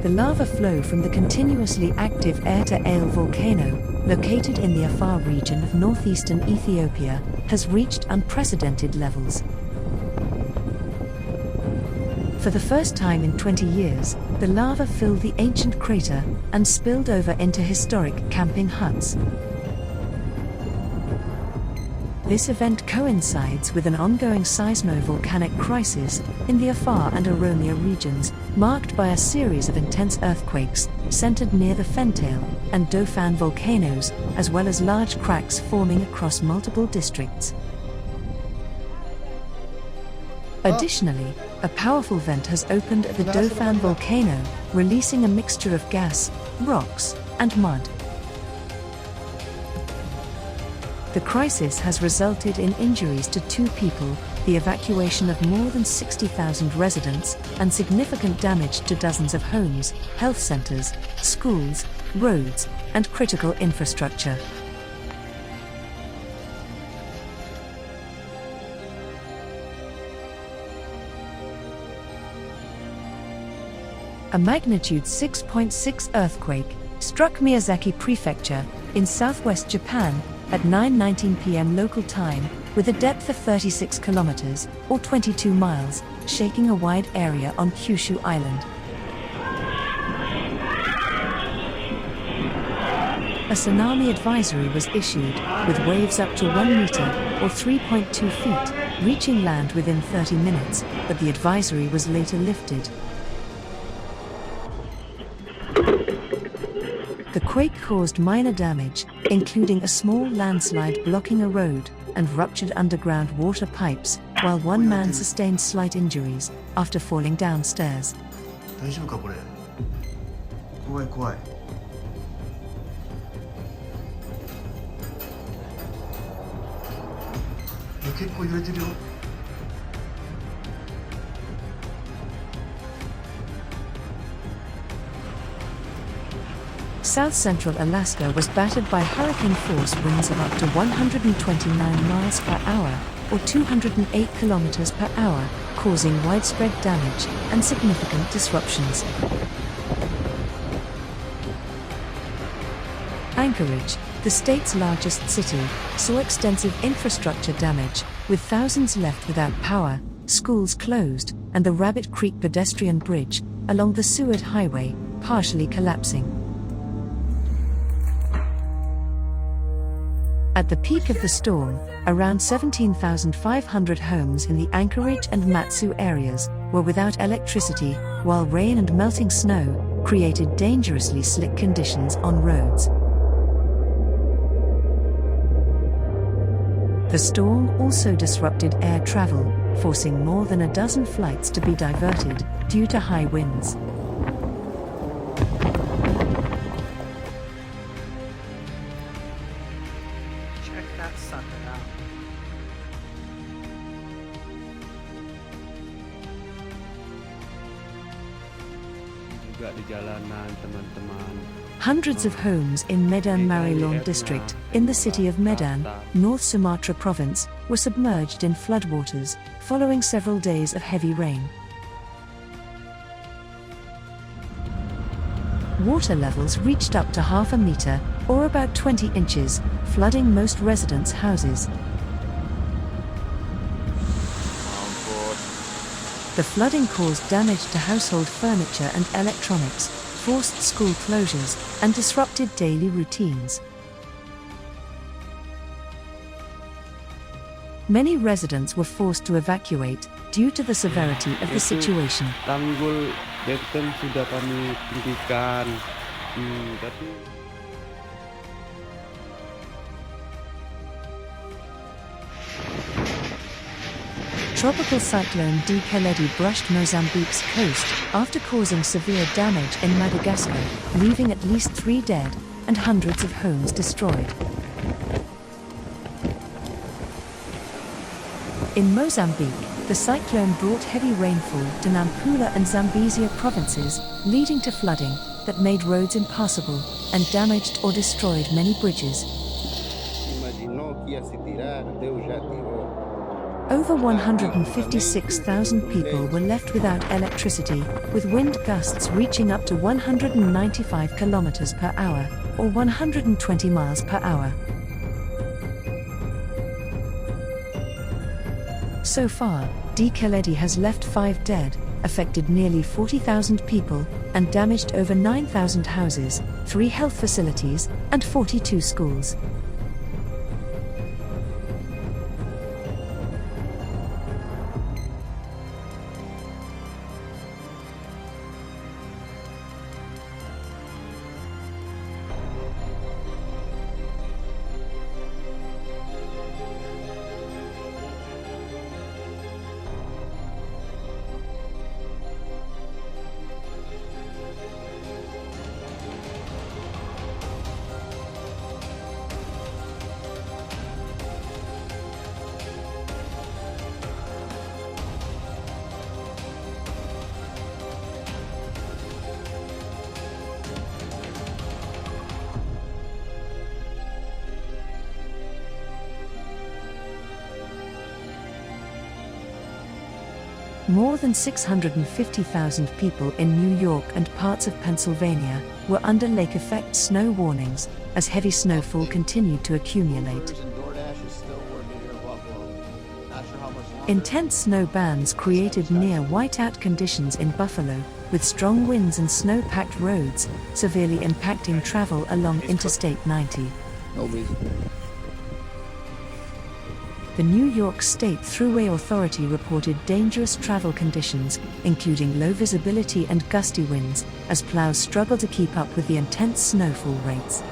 The lava flow from the continuously active air-to-air volcano, located in the Afar region of northeastern Ethiopia, has reached unprecedented levels. For the first time in 20 years, the lava filled the ancient crater and spilled over into historic camping huts. This event coincides with an ongoing seismo-volcanic crisis in the Afar and Oromia regions, marked by a series of intense earthquakes centered near the Fentail and Dofan volcanoes, as well as large cracks forming across multiple districts. Additionally, a powerful vent has opened at the Dofan volcano, releasing a mixture of gas, rocks, and mud. The crisis has resulted in injuries to 2 people, the evacuation of more than 60,000 residents, and significant damage to dozens of homes, health centers, schools, roads, and critical infrastructure. A magnitude 6.6 earthquake struck Miyazaki Prefecture in southwest Japan at 9:19 p.m. local time, with a depth of 36 kilometers, or 22 miles, shaking a wide area on Kyushu Island. A tsunami advisory was issued, with waves up to 1 meter, or 3.2 feet, reaching land within 30 minutes, but the advisory was later lifted. The quake caused minor damage, including a small landslide blocking a road and ruptured underground water pipes, while one man sustained slight injuries after falling downstairs. Southcentral Alaska was battered by hurricane-force winds of up to 129 miles per hour, or 208 kilometers per hour, causing widespread damage and significant disruptions. Anchorage, the state's largest city, saw extensive infrastructure damage, with thousands left without power, schools closed, and the Rabbit Creek pedestrian bridge along the Seward Highway partially collapsing. At the peak of the storm, around 17,500 homes in the Anchorage and Matsu areas were without electricity, while rain and melting snow created dangerously slick conditions on roads. The storm also disrupted air travel, forcing more than a dozen flights to be diverted due to high winds. Hundreds of homes in Medan Marilon district, in the city of Medan, North Sumatra province, were submerged in floodwaters, following several days of heavy rain. Water levels reached up to half a meter, or about 20 inches, flooding most residents' houses. The flooding caused damage to household furniture and electronics, forced school closures, and disrupted daily routines. Many residents were forced to evacuate due to the severity of the situation. Tanggul Deten sudah kami tinggikan, Tropical cyclone Keledi brushed Mozambique's coast after causing severe damage in Madagascar, leaving at least 3 dead and hundreds of homes destroyed. In Mozambique, the cyclone brought heavy rainfall to Nampula and Zambezia provinces, leading to flooding that made roads impassable and damaged or destroyed many bridges. Over 156,000 people were left without electricity, with wind gusts reaching up to 195 kilometers per hour, or 120 miles per hour. So far, Keledi has left 5 dead, affected nearly 40,000 people, and damaged over 9,000 houses, 3 health facilities, and 42 schools. More than 650,000 people in New York and parts of Pennsylvania were under lake effect snow warnings as heavy snowfall continued to accumulate. Intense snow bands created near whiteout conditions in Buffalo, with strong winds and snow-packed roads, severely impacting travel along Interstate 90. The New York State Thruway Authority reported dangerous travel conditions, including low visibility and gusty winds, as plows struggle to keep up with the intense snowfall rates.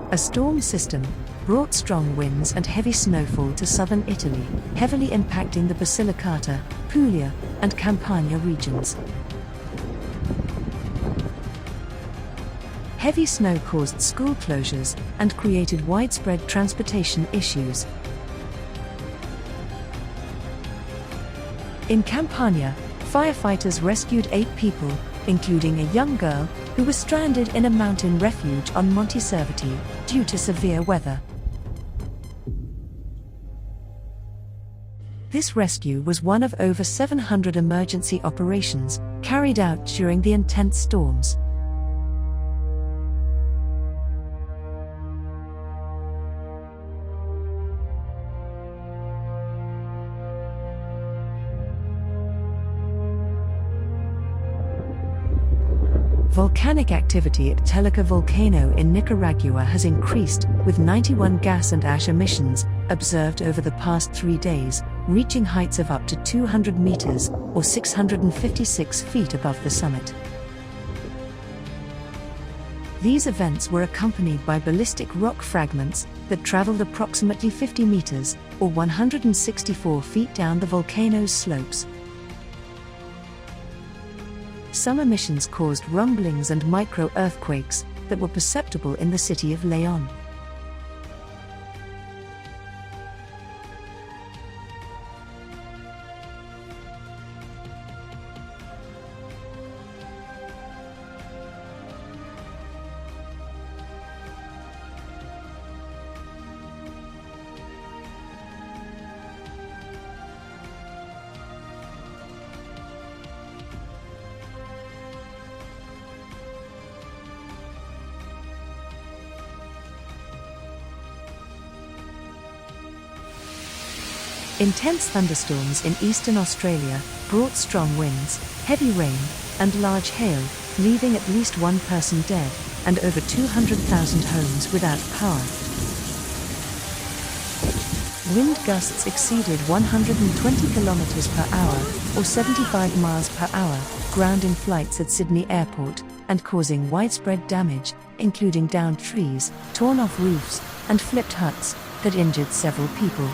A storm system brought strong winds and heavy snowfall to southern Italy, heavily impacting the Basilicata, Puglia, and Campania regions. Heavy snow caused school closures and created widespread transportation issues. In Campania, firefighters rescued 8 people, including a young girl who was stranded in a mountain refuge on Monte Cervati due to severe weather. This rescue was one of over 700 emergency operations carried out during the intense storms. Volcanic activity at Telica Volcano in Nicaragua has increased, with 91 gas and ash emissions observed over the past 3 days, reaching heights of up to 200 meters, or 656 feet above the summit. These events were accompanied by ballistic rock fragments that traveled approximately 50 meters, or 164 feet down the volcano's slopes. Some emissions caused rumblings and micro-earthquakes that were perceptible in the city of León. Intense thunderstorms in eastern Australia brought strong winds, heavy rain, and large hail, leaving at least 1 person dead and over 200,000 homes without power. Wind gusts exceeded 120 kilometers per hour, or 75 miles per hour, grounding flights at Sydney Airport and causing widespread damage, including downed trees, torn off roofs, and flipped huts that injured several people.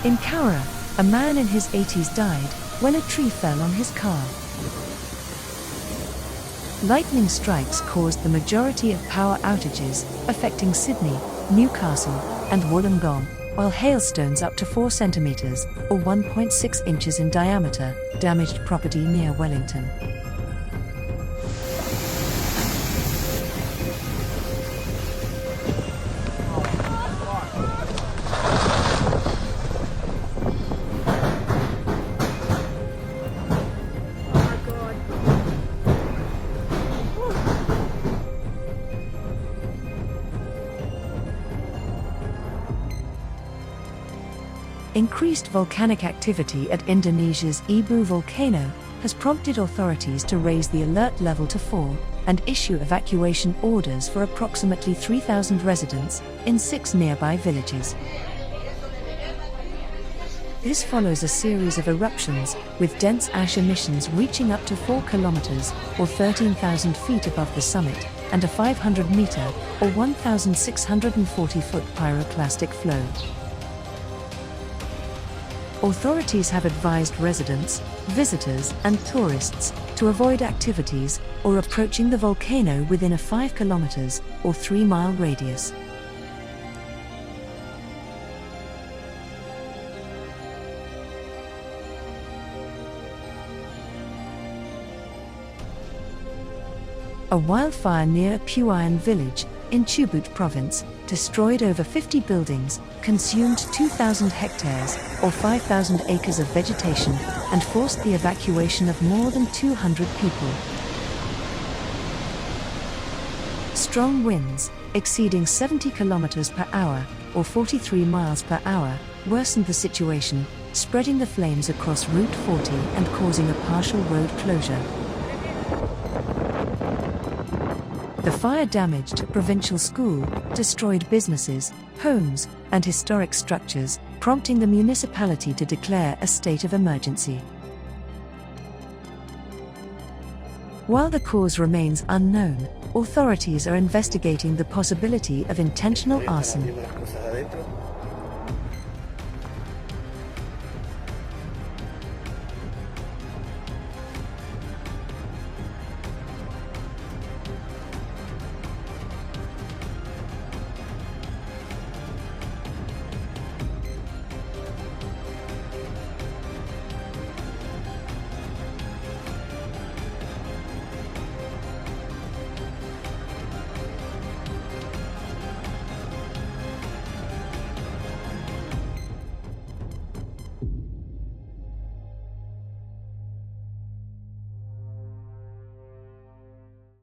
In Cowra, a man in his 80s died when a tree fell on his car. Lightning strikes caused the majority of power outages, affecting Sydney, Newcastle, and Wollongong, while hailstones up to 4 centimeters, or 1.6 inches in diameter, damaged property near Wellington. Increased volcanic activity at Indonesia's Ibu volcano has prompted authorities to raise the alert level to 4 and issue evacuation orders for approximately 3,000 residents in 6 nearby villages. This follows a series of eruptions, with dense ash emissions reaching up to 4 kilometers, or 13,000 feet above the summit, and a 500-meter, or 1,640-foot pyroclastic flow. Authorities have advised residents, visitors, and tourists to avoid activities or approaching the volcano within a 5 kilometers or 3-mile radius. A wildfire near Puayan village in Chubut province destroyed over 50 buildings, consumed 2,000 hectares or 5,000 acres of vegetation, and forced the evacuation of more than 200 people. Strong winds, exceeding 70 kilometers per hour or 43 miles per hour, worsened the situation, spreading the flames across Route 40 and causing a partial road closure. The fire damaged a provincial school, destroyed businesses, homes, and historic structures, prompting the municipality to declare a state of emergency. While the cause remains unknown, authorities are investigating the possibility of intentional arson.